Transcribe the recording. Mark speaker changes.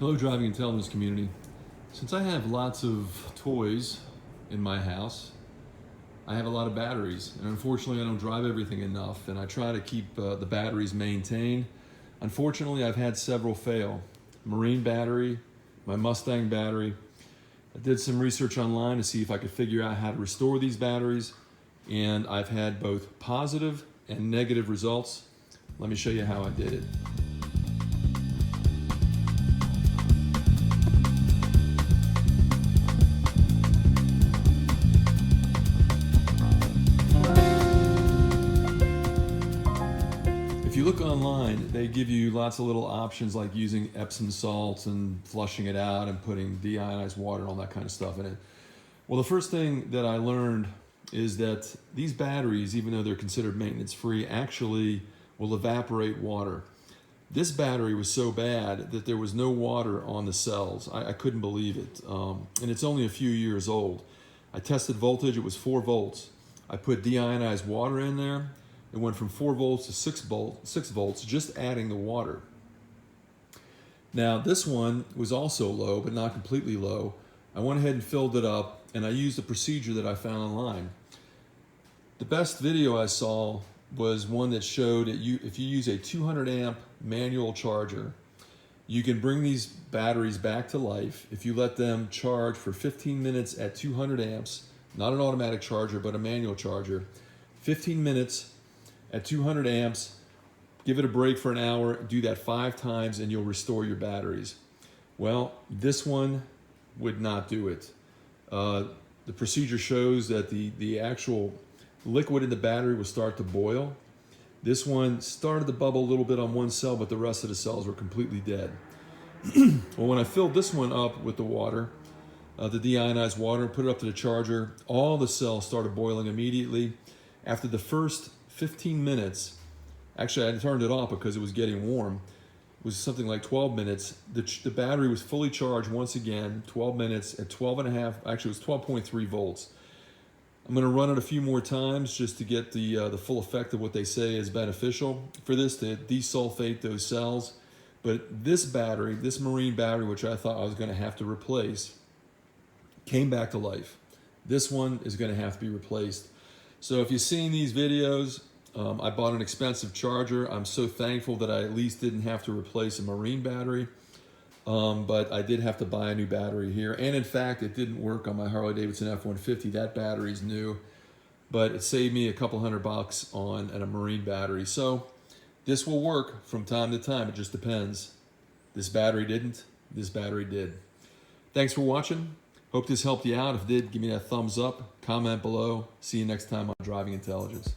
Speaker 1: Hello, driving intelligence community. Since I have lots of toys in my house, I have a lot of batteries, and unfortunately I don't drive everything enough, and I try to keep the batteries maintained. Unfortunately, I've had several fail. Marine battery, my Mustang battery. I did some research online to see if I could figure out how to restore these batteries, and I've had both positive and negative results. Let me show you how I did it. If you look online, they give you lots of little options like using Epsom salts and flushing it out and putting deionized water and all that kind of stuff in it. Well, the first thing that I learned is that these batteries, even though they're considered maintenance free, actually will evaporate water. This battery was so bad that there was no water on the cells. I couldn't believe it. And it's only a few years old. I tested voltage, it was 4 volts. I put deionized water in there. It went from 4 volts to 6 volts, just adding the water. Now this one was also low, but not completely low. I went ahead and filled it up, and I used a procedure that I found online. The best video I saw was one that showed that if you use a 200 amp manual charger, you can bring these batteries back to life if you let them charge for 15 minutes at 200 amps, not an automatic charger, but a manual charger. 15 minutes at 200 amps, give it a break for an hour, do that 5 times, and you'll restore your batteries. Well, this one would not do it. The procedure shows that the actual liquid in the battery will start to boil. This one started to bubble a little bit on one cell, but the rest of the cells were completely dead. Well, when I filled this one up with the water, the deionized water, and put it up to the charger, all the cells started boiling immediately. After the first 15 minutes, actually I turned it off because it was getting warm. It was something like 12 minutes. The battery was fully charged once again, 12 minutes at 12 and a half, actually it was 12.3 volts. I'm gonna run it a few more times just to get the full effect of what they say is beneficial for this, to desulfate those cells. But this battery, this marine battery, which I thought I was gonna have to replace, came back to life. This one is gonna have to be replaced. So if you've seen these videos, I bought an expensive charger. I'm so thankful that I at least didn't have to replace a marine battery, but I did have to buy a new battery here. And in fact, it didn't work on my Harley-Davidson F-150. That battery's new, but it saved me a couple $100 on a marine battery. So this will work from time to time. It just depends. This battery didn't. This battery did. Thanks for watching. Hope this helped you out. If it did, give me that thumbs up, comment below. See you next time on Driving Intelligence.